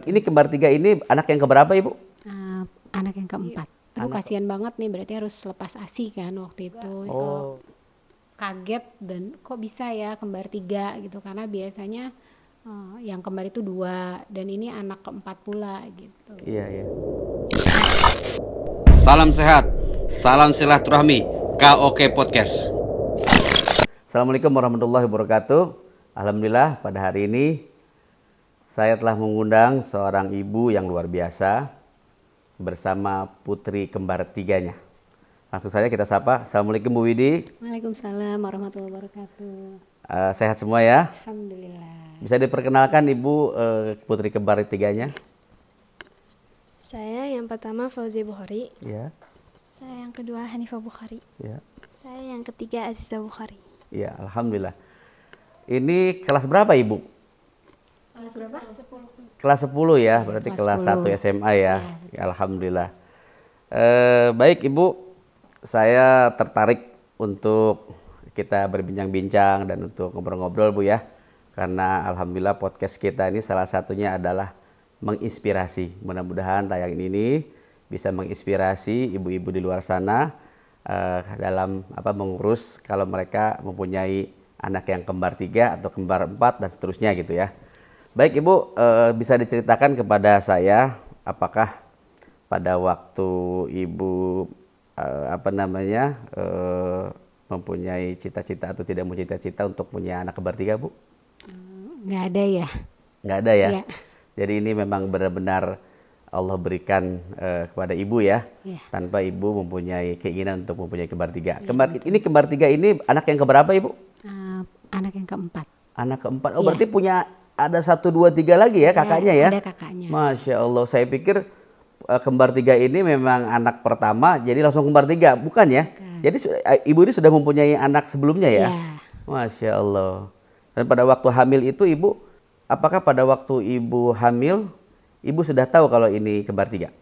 Ini kembar tiga ini anak yang keberapa Ibu? Anak yang keempat. Aduh kasihan banget nih, berarti harus lepas ASI kan waktu itu. Oh, Kaget dan kok bisa ya kembar tiga gitu, karena biasanya yang kembar itu dua dan ini anak keempat pula gitu. iya iya. Salam sehat, salam silaturahmi, KOK Podcast. Assalamualaikum warahmatullahi wabarakatuh. Alhamdulillah pada hari ini saya telah mengundang seorang ibu yang luar biasa bersama putri kembar tiganya. Langsung saja kita sapa. Assalamualaikum Bu Widi. Waalaikumsalam warahmatullahi wabarakatuh. Sehat semua ya? Alhamdulillah. Bisa diperkenalkan Ibu putri kembar tiganya? Saya yang pertama Fauzi Bukhari. Ya, Saya yang kedua Hanifah Bukhari. ya, Saya yang ketiga Aziza Bukhari. ya. Alhamdulillah. Ini kelas berapa Ibu? Kelas berapa? Kelas 10 ya, berarti kelas kelas 1 10. SMA ya. Ya, alhamdulillah. Baik Ibu, saya tertarik untuk kita berbincang-bincang dan untuk ngobrol-ngobrol Bu ya. Karena alhamdulillah podcast kita ini salah satunya adalah menginspirasi. Mudah-mudahan tayangan ini bisa menginspirasi ibu-ibu di luar sana dalam mengurus kalau mereka mempunyai anak yang kembar 3 atau kembar 4 dan seterusnya gitu ya. Baik Ibu, bisa diceritakan kepada saya apakah pada waktu Ibu mempunyai cita-cita atau tidak mau cita-cita untuk punya anak kembar 3 Bu? Nggak ada ya? Nggak ada ya? Iya. Jadi ini memang benar-benar Allah berikan kepada Ibu ya, Iya. tanpa Ibu mempunyai keinginan untuk mempunyai kembar 3. Kembar 3 ini anak yang keberapa Ibu? Anak yang keempat. Anak keempat. Oh, Iya. berarti punya ada 1, 2, 3 lagi ya kakaknya ya? Ada kakaknya. Masya Allah, saya pikir kembar 3 ini memang anak pertama, jadi langsung kembar 3, bukan ya? Bukan. Jadi Ibu ini sudah mempunyai anak sebelumnya ya? Iya. Masya Allah. Dan pada waktu hamil itu Ibu, apakah pada waktu Ibu hamil, Ibu sudah tahu kalau ini kembar 3?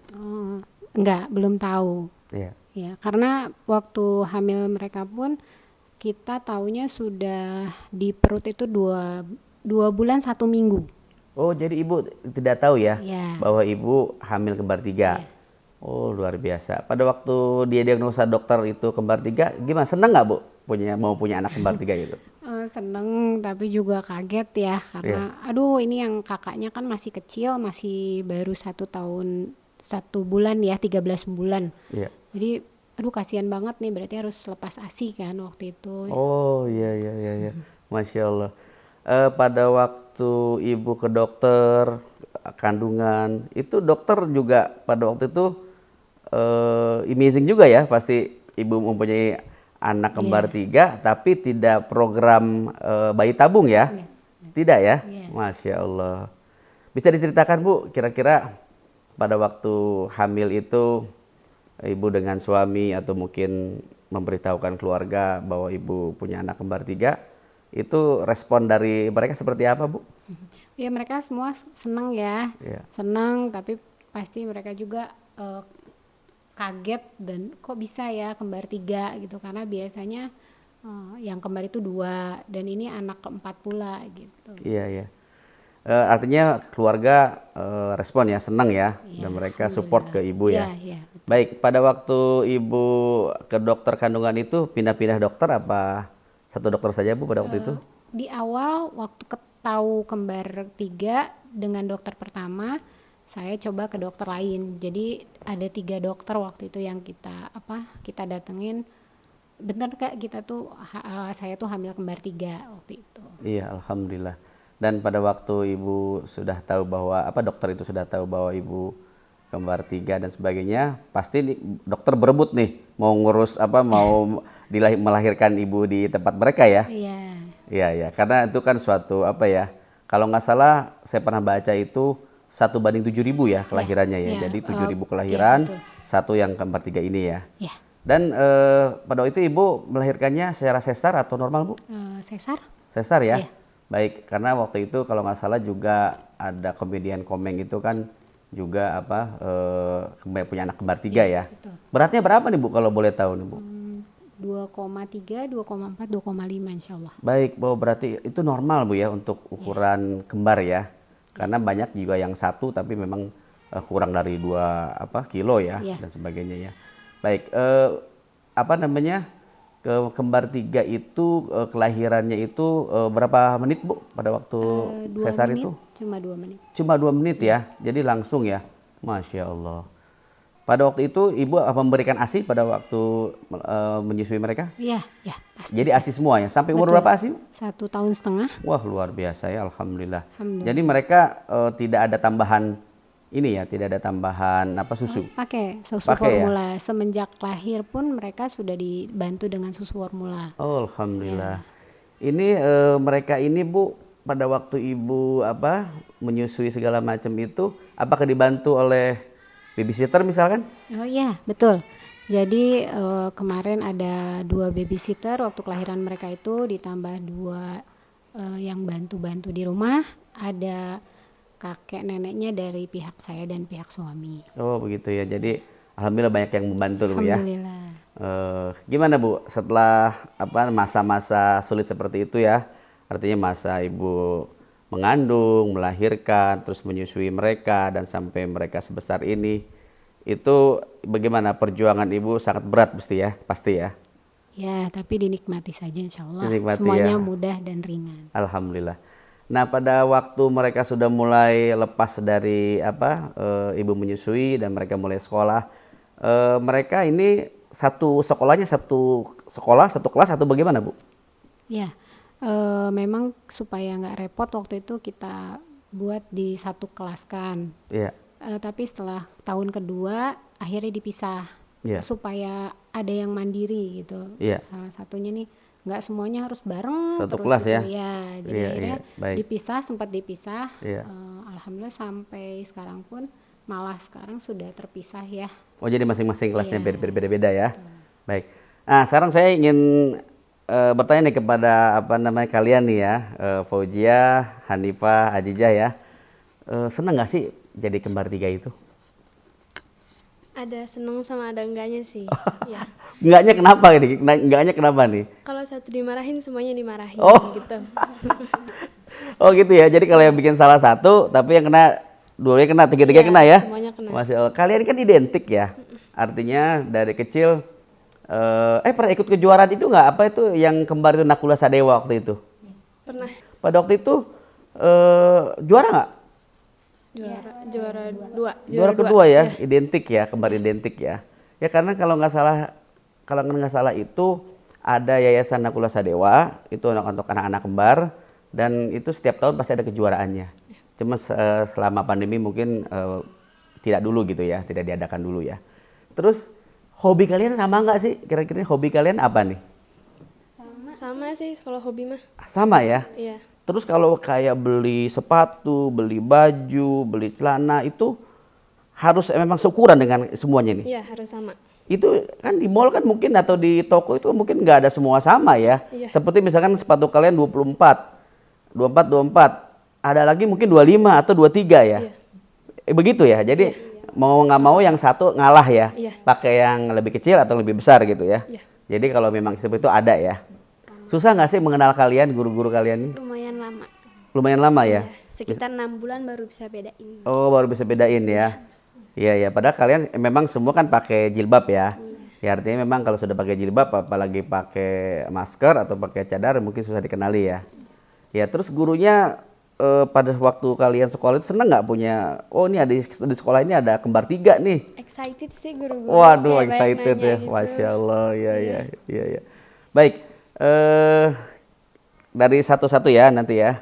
Enggak, belum tahu. Iya. Ya, karena waktu hamil mereka pun kita taunya sudah di perut itu dua bulan 1 minggu. Oh, jadi Ibu tidak tahu ya Iya. bahwa Ibu hamil kembar 3. Iya. Oh, luar biasa. Pada waktu dia diagnosa dokter itu kembar 3, gimana? Senang nggak Bu mau punya anak kembar 3 gitu? Seneng tapi juga kaget ya, karena aduh ini yang kakaknya kan masih kecil, masih baru 1 tahun 1 bulan ya, 13 bulan. Iya. Jadi aduh kasihan banget nih, berarti harus lepas ASI kan waktu itu. Oh, iya iya iya iya. Masya Allah. Pada waktu Ibu ke dokter kandungan, itu dokter juga pada waktu itu amazing juga ya, pasti Ibu mempunyai anak kembar 3 tapi tidak program bayi tabung ya? Iya. Tidak ya? Iya. Masya Allah. Bisa diceritakan Bu, kira-kira pada waktu hamil itu Ibu dengan suami atau mungkin memberitahukan keluarga bahwa Ibu punya anak kembar 3, itu respon dari mereka seperti apa Bu? Ya mereka semua seneng ya, Iya. seneng, tapi pasti mereka juga kaget dan kok bisa ya kembar 3 gitu, karena biasanya yang kembar itu 2 dan ini anak keempat pula gitu. Iya iya. Artinya keluarga respon ya, senang ya, Iya, dan mereka support ke Ibu ya. Iya, betul. Baik, pada waktu Ibu ke dokter kandungan itu pindah-pindah dokter apa satu dokter saja Bu pada waktu itu? Di awal waktu tahu kembar 3 dengan dokter pertama, saya coba ke dokter lain. Jadi ada 3 dokter waktu itu yang kita datengin. Bener Kak, saya tuh hamil kembar 3 waktu itu. Iya, alhamdulillah. Dan pada waktu Ibu sudah tahu bahwa dokter itu sudah tahu bahwa Ibu kembar 3 dan sebagainya, pasti dokter berebut nih mau ngurus mau melahirkan Ibu di tempat mereka ya? Iya. Iya ya, karena itu kan suatu kalau nggak salah saya pernah baca itu 1:7.000 ya kelahirannya ya. Iya, Jadi 7.000 kelahiran, betul. satu yang kembar 3 ini ya. Ya, Dan pada waktu itu Ibu melahirkannya secara sesar atau normal Bu? sesar. Sesar ya? Iya. Baik, karena waktu itu kalau nggak salah juga ada komedian Komeng itu kan juga punya anak kembar 3 ya. betul. Beratnya berapa nih Bu kalau boleh tahu nih Bu? 2,3, 2,4, 2,5 insya Allah. Baik, bahwa berarti itu normal Bu ya untuk ukuran kembar ya. Karena banyak juga yang satu tapi memang kurang dari 2 kilo ya Iya. dan sebagainya ya. Baik, apa namanya kembar 3 itu kelahirannya itu berapa menit Bu pada waktu 2 sesar menit, itu? cuma 2 menit. Cuma 2 menit ya, jadi langsung ya, Masya Allah. Pada waktu itu Ibu memberikan ASI pada waktu menyusui mereka? Iya, ya pasti. Jadi ASI semua ya, sampai umur Betul. berapa ASI? 1,5 tahun. Wah luar biasa ya, Alhamdulillah. Alhamdulillah. Jadi mereka tidak ada tambahan ini ya, tidak ada tambahan susu. Pakai susu Pakai ya? formula. Semenjak lahir pun mereka sudah dibantu dengan susu formula. Oh, Alhamdulillah. Ini mereka ini Bu, pada waktu Ibu menyusui segala macam itu, apakah dibantu oleh babysitter misalkan? Oh iya, betul. Jadi kemarin ada 2 babysitter waktu kelahiran mereka itu, ditambah 2 yang bantu-bantu di rumah. Ada kakek neneknya dari pihak saya dan pihak suami. Oh begitu ya. Jadi alhamdulillah banyak yang membantu Bu ya. Alhamdulillah. Gimana Bu setelah masa-masa sulit seperti itu ya? Artinya masa Ibu mengandung, melahirkan, terus menyusui mereka dan sampai mereka sebesar ini. Itu bagaimana perjuangan Ibu sangat berat pasti ya? Ya, tapi dinikmati saja insya Allah. Dinikmati Semuanya ya. mudah dan ringan. Alhamdulillah. Nah, pada waktu mereka sudah mulai lepas dari Ibu menyusui dan mereka mulai sekolah, mereka ini satu sekolahnya satu sekolah, satu kelas atau bagaimana, Bu? Ya, memang supaya nggak repot waktu itu kita buat di satu kelas kan. Iya. Tapi setelah tahun kedua akhirnya dipisah Iya. supaya ada yang mandiri gitu. Iya. Salah satunya nih nggak semuanya harus bareng Satu terus kelas gitu. ya? Ya, jadi Iya, akhirnya iya, baik. sempat dipisah. Iya. Alhamdulillah sampai sekarang pun malah sekarang sudah terpisah ya. Oh, jadi masing-masing kelasnya Iya. beda-beda ya. Baik. Nah, sekarang saya ingin bertanya nih kepada kalian nih ya, Fauziah, Hanifah, Ajijah ya. Senang nggak sih jadi kembar 3 itu? Ada seneng sama ada enggaknya sih. Ya. Enggaknya kenapa nih? Enggaknya kenapa nih? Kalau satu dimarahin semuanya dimarahin Oh. gitu. Oh gitu ya. Jadi kalau yang bikin salah satu, tapi yang kena dua-duanya kena, tiga-tiga Iya, kena ya? semuanya kena. Masya Allah. Kalian kan identik ya. Artinya dari kecil, pernah ikut kejuaraan itu nggak? Apa itu yang kembar itu Nakula Sadewa waktu itu? Pernah Pada waktu itu juara nggak? juara dua. Juara kedua ya, identik ya, kembar identik ya. Ya karena kalau nggak salah itu ada Yayasan Nakula Sadewa, itu untuk anak-anak kembar, dan itu setiap tahun pasti ada kejuaraannya. Cuma selama pandemi mungkin tidak dulu gitu ya, tidak diadakan dulu ya. Terus hobi kalian sama nggak sih? Kira-kira hobi kalian apa nih? Sama sih kalau hobi mah. Sama ya? Iya. Terus kalau kayak beli sepatu, beli baju, beli celana itu harus memang seukuran dengan semuanya nih? Iya, harus sama. Itu kan di mall kan mungkin atau di toko itu mungkin nggak ada semua sama ya. Iya. Seperti misalkan sepatu kalian 24, 24. Ada lagi mungkin 25 atau 23 ya. Iya. Begitu ya. Jadi mau nggak mau yang satu ngalah ya. Iya. Pakai yang lebih kecil atau lebih besar gitu ya. Iya. Jadi kalau memang seperti itu ada ya. Susah nggak sih mengenal kalian, guru-guru kalian ini? Lumayan lama. Lumayan lama ya. Sekitar 6 bulan baru bisa bedain. Oh, baru bisa bedain ya. Iya ya, padahal kalian memang semua kan pakai jilbab ya. Ya artinya memang kalau sudah pakai jilbab apalagi pakai masker atau pakai cadar mungkin susah dikenali ya. Ya, terus gurunya pada waktu kalian sekolah itu seneng nggak punya, oh ini ada di sekolah ini ada kembar 3 nih. Excited sih guru-guru. Waduh, kayak banyak excited nanya ya. gitu. Masya Allah, iya. Baik, dari satu-satu ya nanti ya.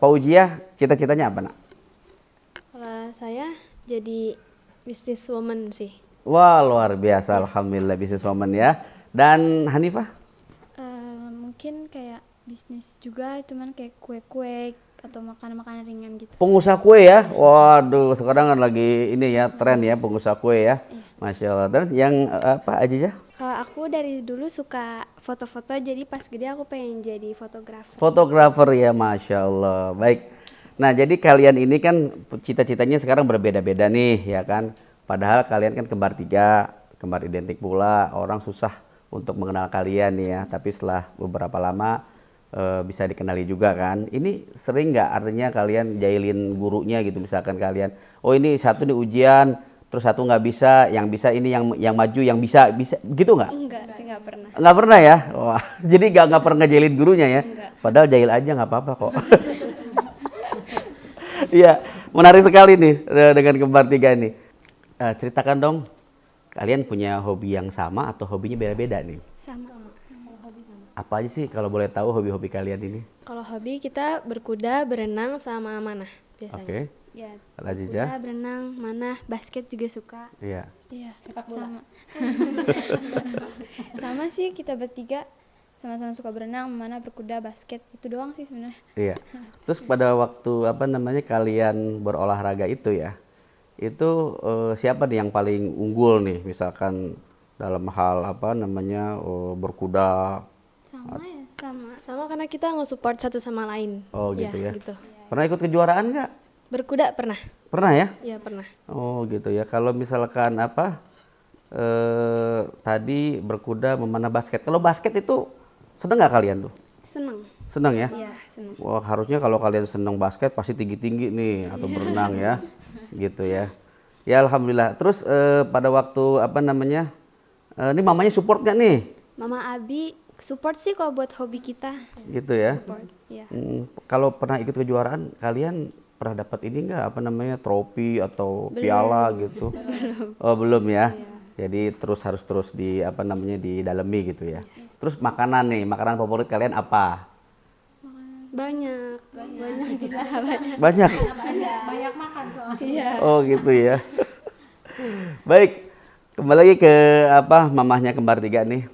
Fauziah, cita-citanya apa nak? Kalau saya jadi businesswoman sih. Wah luar biasa, alhamdulillah businesswoman ya. Dan Hanifah? Mungkin kayak bisnis juga, cuman kayak kue-kue atau makanan-makanan ringan gitu. Pengusaha kue ya? Waduh, sekarang kan lagi ini ya tren ya pengusaha kue ya. Masya Allah. Dan yang apa Ajijah? Kalau aku dari dulu suka foto-foto, jadi pas gede aku pengen jadi fotografer. Fotografer ya, Masya Allah. Baik. Nah, jadi kalian ini kan cita-citanya sekarang berbeda-beda nih, ya kan? Padahal kalian kan kembar 3, kembar identik pula. Orang susah untuk mengenal kalian nih ya. Tapi setelah beberapa lama bisa dikenali juga kan. Ini sering nggak artinya kalian jahilin gurunya gitu, misalkan kalian, oh ini satu nih ujian, terus satu nggak bisa, yang bisa ini yang maju, yang bisa gitu nggak? Enggak sih, nggak pernah. Nggak pernah ya? Wah, jadi nggak pernah ngejailin gurunya ya? Padahal jahil aja nggak apa-apa kok. Iya, menarik sekali nih dengan kembar tiga ini. Ceritakan dong, kalian punya hobi yang sama atau hobinya beda-beda nih? Sama. Apa aja sih kalau boleh tahu hobi-hobi kalian ini? Kalau hobi kita berkuda, berenang, sama manah biasanya. Oke, Ya, Aziza? kuda, berenang, manah, basket juga suka. Iya. Iya, sama. Sama sih kita bertiga sama-sama suka berenang, mana berkuda, basket. Itu doang sih sebenarnya. Iya. Terus pada waktu apa namanya kalian berolahraga itu ya, itu siapa nih yang paling unggul nih? Misalkan dalam hal apa namanya berkuda. Sama ya. Sama karena kita nge-support satu sama lain. Oh gitu ya. Gitu. Pernah ikut kejuaraan nggak? Berkuda pernah? Pernah ya? Iya pernah. Oh gitu ya. Kalau misalkan apa tadi berkuda memanah basket. Kalau basket itu seneng nggak kalian tuh? Seneng. Seneng ya? Iya, seneng. Wah harusnya kalau kalian seneng basket pasti tinggi-tinggi nih atau berenang ya, gitu ya. Ya alhamdulillah. Terus pada waktu apa namanya, ini mamanya support nggak nih? Mama Abi support sih kalau buat hobi kita. Gitu ya. Support. Iya. Kalau pernah ikut kejuaraan, kalian pernah dapat ini nggak apa namanya trofi atau piala gitu? Oh belum ya. Jadi harus terus di apa namanya didalami gitu ya. Terus makanan nih, makanan favorit kalian apa? Banyak kita banyak. Banyak. Banyak makan soalnya. Oh gitu ya. Baik, kembali lagi ke apa mamahnya kembar tiga nih.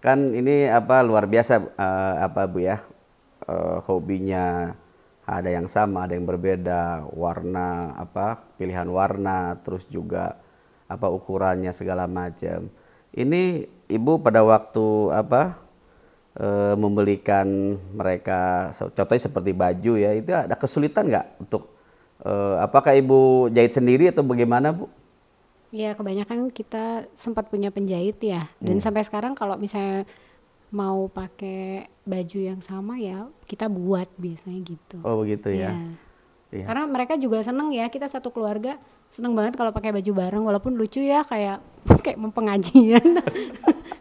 Kan ini apa luar biasa apa Bu ya. Hobinya ada yang sama, ada yang berbeda, warna apa pilihan warna, terus juga apa ukurannya segala macam. Ini Ibu pada waktu apa membelikan mereka, contohnya seperti baju ya, itu ada kesulitan nggak untuk apakah Ibu jahit sendiri atau bagaimana Bu? Ya kebanyakan kita sempat punya penjahit ya, dan sampai sekarang kalau misalnya mau pakai baju yang sama ya kita buat biasanya gitu. Oh begitu ya. Iya. Karena mereka juga seneng ya, kita satu keluarga seneng banget kalau pakai baju bareng, walaupun lucu ya kayak mau pengajian.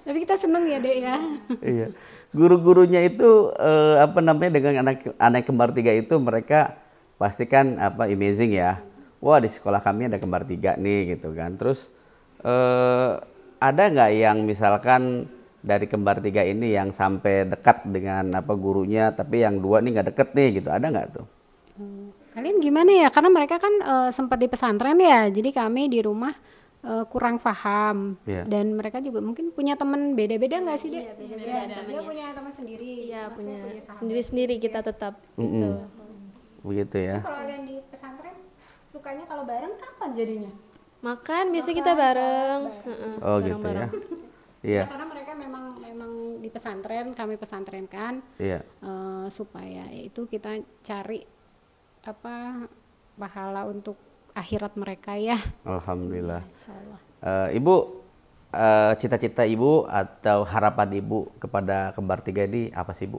Tapi kita seneng ya Dek ya. Iya. Guru-gurunya itu apa namanya dengan anak kembar tiga itu mereka pasti kan apa amazing ya. Wah di sekolah kami ada kembar tiga nih gitu kan. Terus ada nggak yang misalkan dari kembar tiga ini yang sampai dekat dengan apa gurunya, tapi yang dua nih nggak deket nih gitu, ada nggak tuh? Kalian gimana ya? Karena mereka kan sempat di pesantren ya, jadi kami di rumah kurang paham. Iya. Dan mereka juga mungkin punya teman beda-beda nggak sih Dek? Iya beda-beda. Dia punya teman sendiri. Iya punya sendiri-sendiri kita tetap gitu. Begitu ya. Kalau kalian di pesantren sukanya kalau bareng kapan jadinya? Makan biasa kita bareng. Oh gitu ya. Iya. Karena mereka memang di pesantren, kami pesantren kan, Iya. supaya itu kita cari apa pahala untuk akhirat mereka ya. Alhamdulillah. Insyaallah. Ibu, cita-cita Ibu atau harapan Ibu kepada kembar tiga ini apa sih Bu?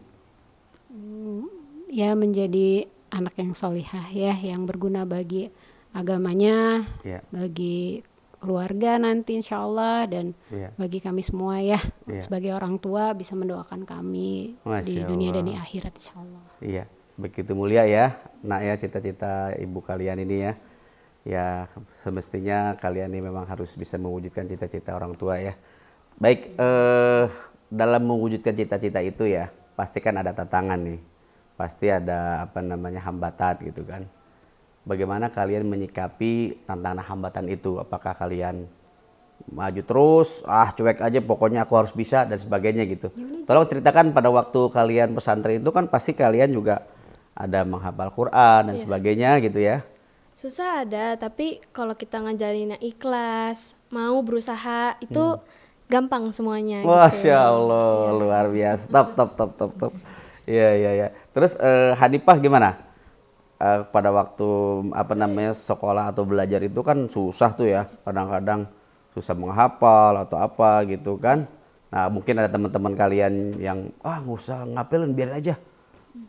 Ya menjadi anak yang solihah ya, yang berguna bagi agamanya, Iya. bagi keluarga nanti insya Allah, dan Iya. bagi kami semua ya, Iya. sebagai orang tua bisa mendoakan kami di Masya dunia dan Allah. di akhirat insya Allah. Iya, begitu mulia ya, nak ya cita-cita ibu kalian ini ya. Ya semestinya kalian ini memang harus bisa mewujudkan cita-cita orang tua ya. Baik, dalam mewujudkan cita-cita itu ya, pasti kan ada tantangan nih, pasti ada apa namanya hambatan gitu kan. Bagaimana kalian menyikapi tantangan hambatan itu? Apakah kalian maju terus, cuek aja pokoknya aku harus bisa dan sebagainya gitu. Tolong ceritakan pada waktu kalian pesantren itu kan pasti kalian juga ada menghafal Quran dan sebagainya gitu ya. Susah ada, tapi kalau kita ngajarinnya ikhlas, mau berusaha itu gampang semuanya. Masya Allah, luar biasa. Top. Iya. Terus Hanifah gimana? Pada waktu apa namanya sekolah atau belajar itu kan susah tuh ya, kadang-kadang susah menghafal atau apa gitu kan. Nah, mungkin ada teman-teman kalian yang nggak usah ngapelin, biarin aja.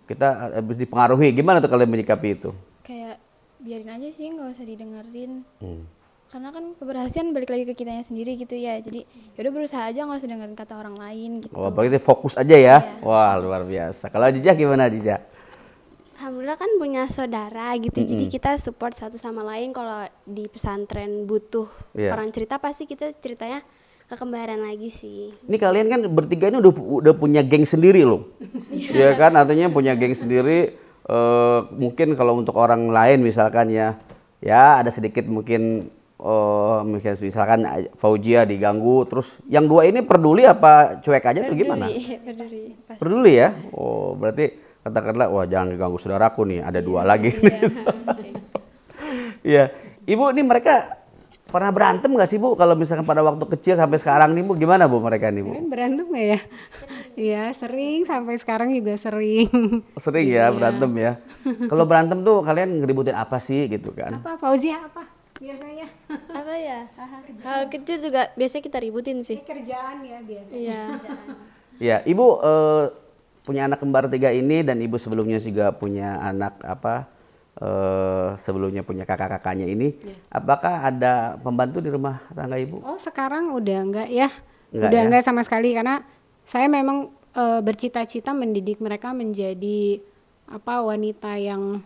Kita dipengaruhi. Gimana tuh kalian menyikapi itu? Kayak biarin aja sih, nggak usah didengerin. Hmm. Karena kan keberhasilan balik lagi ke kitanya sendiri gitu ya. Jadi yaudah berusaha aja, nggak usah dengerin kata orang lain gitu. Oh, berarti fokus aja ya. Iya. Wah, luar biasa. Kalau Ajijah gimana, Ajijah? Alhamdulillah kan punya saudara gitu, jadi kita support satu sama lain. Kalau di pesantren butuh Iya. orang cerita, pasti kita ceritanya ke kembaran lagi sih. Ini kalian kan bertiga ini udah punya geng sendiri loh. Iya kan, artinya punya geng sendiri. Mungkin kalau untuk orang lain misalkan ya ada sedikit mungkin misalkan Fauzia diganggu, terus yang dua ini peduli apa cuek aja tuh gimana? Peduli, pasti. Peduli ya. Oh, berarti katakanlah wah jangan diganggu saudaraku nih, ada dua lagi. Iya. Ibu ini mereka pernah berantem nggak sih Bu? Kalau misalkan pada waktu kecil sampai sekarang nih Bu, gimana Bu mereka nih Bu? Kalian berantem nggak ya? Iya sering, sampai sekarang juga sering. Sering ya berantem ya. Kalau berantem tuh kalian ngeributin apa sih gitu kan? Apa Fauzia apa biasanya? Apa ya? Hal kecil juga biasanya kita ributin sih. Kerjaan ya biasanya. Iya. Ya, Ibu punya anak kembar 3 ini dan Ibu sebelumnya juga punya anak sebelumnya punya kakak-kakaknya ini. Apakah ada pembantu di rumah tangga Ibu? Oh sekarang udah enggak ya? Enggak Udah ya? enggak sama sekali karena saya memang bercita-cita mendidik mereka menjadi wanita yang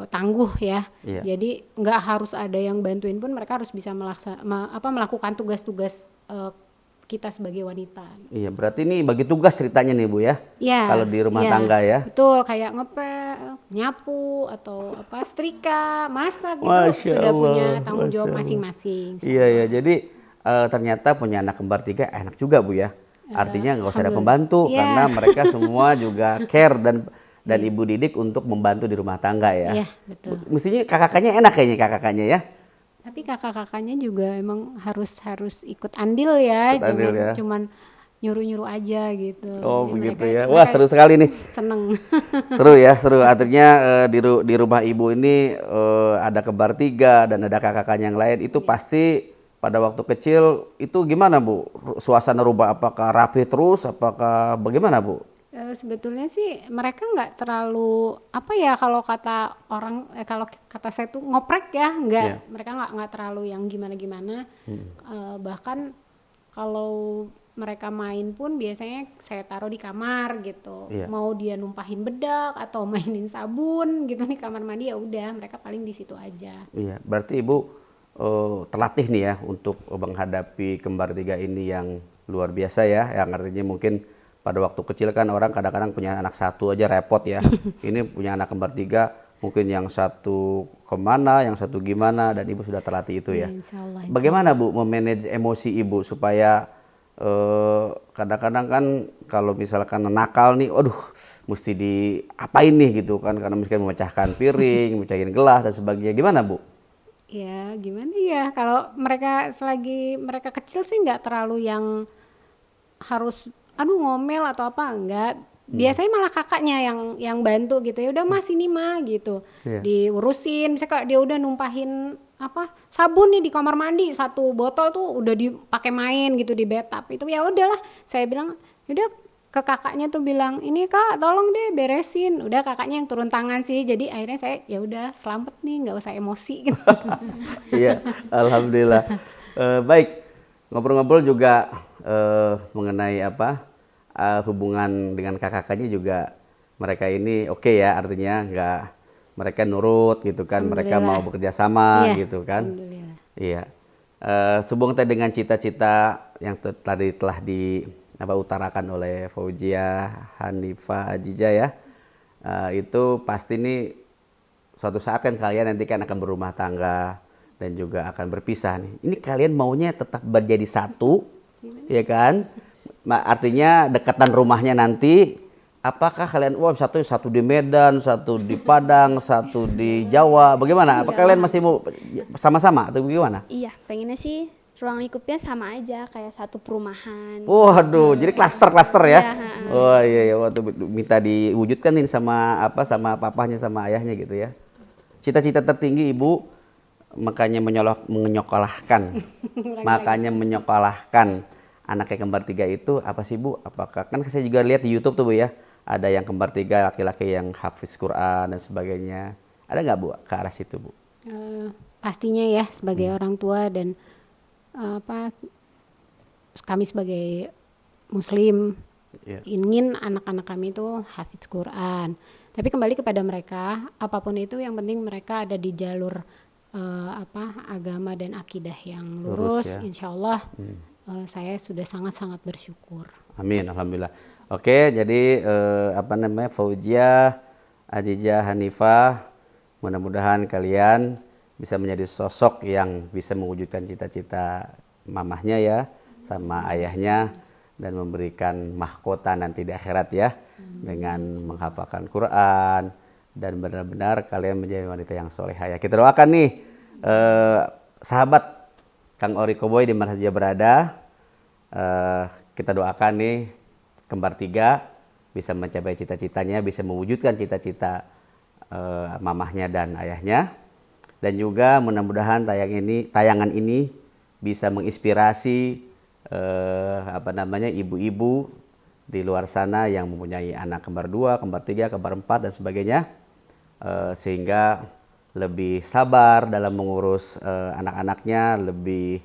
tangguh ya. Iya. Jadi enggak harus ada yang bantuin pun mereka harus bisa melakukan tugas-tugas kita sebagai wanita. Iya, berarti ini bagi tugas ceritanya nih Bu ya. Ya, Kalau di rumah ya, tangga ya. betul, kayak ngepel, nyapu atau setrika, masak itu Masya sudah punya Allah, tanggung Masya jawab Allah. masing-masing. Iya ya, jadi ternyata punya anak kembar 3 enak juga Bu ya. Artinya nggak usah ada pembantu Iya. karena mereka semua juga care dan Ibu didik untuk membantu di rumah tangga ya. Iya, betul. Mestinya kakak-kakaknya enak kayaknya kakak-kakaknya ya. Tapi kakak-kakaknya juga emang harus ikut andil ya, Ikut andil ya. cuman nyuruh-nyuruh aja gitu. Oh Jadi begitu mereka- ya. Wah mereka seru sekali nih. seneng. Seru ya, seru. Artinya di rumah Ibu ini ada kembar 3 dan ada kakak-kakaknya yang lain. Itu pasti pada waktu kecil itu gimana Bu? Suasana rumah apakah rapi terus? Apakah bagaimana Bu? Sebetulnya sih mereka nggak terlalu kalau kata orang kalau kata saya tuh ngoprek ya, mereka nggak terlalu yang gimana-gimana. Bahkan kalau mereka main pun biasanya saya taruh di kamar gitu. Iya. Mau dia numpahin bedak atau mainin sabun gitu nih kamar mandi, ya udah mereka paling di situ aja. Iya, berarti Ibu terlatih nih ya untuk menghadapi kembar 3 ini yang luar biasa ya. Yang artinya mungkin pada waktu kecil kan orang kadang-kadang punya anak satu aja repot ya. Ini punya anak kembar 3, mungkin yang satu kemana, yang satu gimana, dan Ibu sudah terlatih itu ya. Insya Allah. Bagaimana Bu memanage emosi Ibu supaya kadang-kadang kan kalau misalkan nakal nih, aduh mesti diapain nih gitu kan, karena mungkin memecahkan piring, mecahin gelas dan sebagainya. Gimana Bu? Ya gimana ya, kalau selagi mereka kecil sih nggak terlalu yang harus ngomel atau apa, enggak. Biasanya malah kakaknya yang bantu gitu, ya udah Mas ini mah gitu. Iya. Diurusin, misalnya kalau dia udah numpahin sabun nih di kamar mandi, 1 botol tuh udah dipakai main gitu di bathtub. Itu ya udahlah, saya bilang udah ke kakaknya tuh bilang, ini Kak tolong deh beresin. Udah kakaknya yang turun tangan sih, jadi akhirnya saya ya udah selamat nih, nggak usah emosi gitu. Iya, alhamdulillah. Baik, ngobrol-ngobrol juga mengenai hubungan dengan kakak-kakaknya juga, mereka ini oke ya, artinya mereka nurut gitu kan, mereka mau bekerja sama Iya, gitu kan. alhamdulillah. Iya. Sehubungan tadi dengan cita-cita yang tadi telah utarakan oleh Fauzia, Hanifah, Ajijah ya, itu pasti nih suatu saat kan kalian nanti kan akan berumah tangga dan juga akan berpisah nih. Ini kalian maunya tetap menjadi satu, ya kan? Artinya dekatan rumahnya nanti, apakah kalian satu di Medan, satu di Padang, satu di Jawa, bagaimana? Apakah kalian masih mau sama-sama atau bagaimana? Iya, pengennya sih ruang lingkupnya sama aja kayak satu perumahan. Waduh, jadi klaster-klaster ya? Iya, Oh iya, waktu minta diwujudkan ini sama papahnya sama ayahnya gitu ya. Cita-cita tertinggi Ibu makanya menyekolahkan anaknya kembar 3 itu apa sih Bu? Apakah kan saya juga lihat di YouTube tuh Bu ya, ada yang kembar 3 laki-laki yang hafiz Quran dan sebagainya. Ada nggak Bu ke arah situ Bu? Pastinya ya sebagai orang tua dan apa kami sebagai muslim Iya. ingin anak-anak kami itu hafiz Quran. Tapi kembali kepada mereka, apapun itu yang penting mereka ada di jalur agama dan akidah yang Lurus, lurus. ya. Insya Allah saya sudah sangat-sangat bersyukur. Amin, alhamdulillah. Oke, jadi Fauzia, Azizah, Hanifah, mudah-mudahan kalian bisa menjadi sosok yang bisa mewujudkan cita-cita mamahnya ya, sama ayahnya, dan memberikan mahkota nanti di akhirat ya, dengan menghafalkan Quran, dan benar-benar kalian menjadi wanita yang solehah ya. Kita doakan nih, sahabat Kang Ori Koboy di mana saja berada, kita doakan nih kembar 3 bisa mencapai cita-citanya, bisa mewujudkan cita-cita mamahnya dan ayahnya, dan juga mudah-mudahan tayangan ini bisa menginspirasi ibu-ibu di luar sana yang mempunyai anak kembar 2, kembar 3, kembar 4 dan sebagainya, sehingga lebih sabar dalam mengurus anak-anaknya, lebih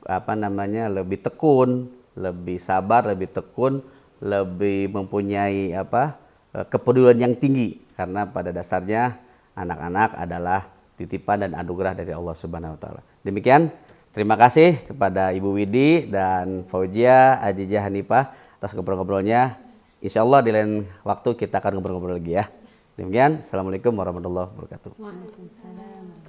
lebih tekun, lebih sabar, lebih tekun, lebih mempunyai kepedulian yang tinggi, karena pada dasarnya anak-anak adalah titipan dan anugerah dari Allah Subhanahu wa taala. Demikian, terima kasih kepada Ibu Widi dan Fauzia, Azizah, Hanifah atas ngobrol-ngobrolnya. Insya Allah di lain waktu kita akan ngobrol-ngobrol lagi ya. Demikian, Assalamualaikum warahmatullahi wabarakatuh. Waalaikumsalam.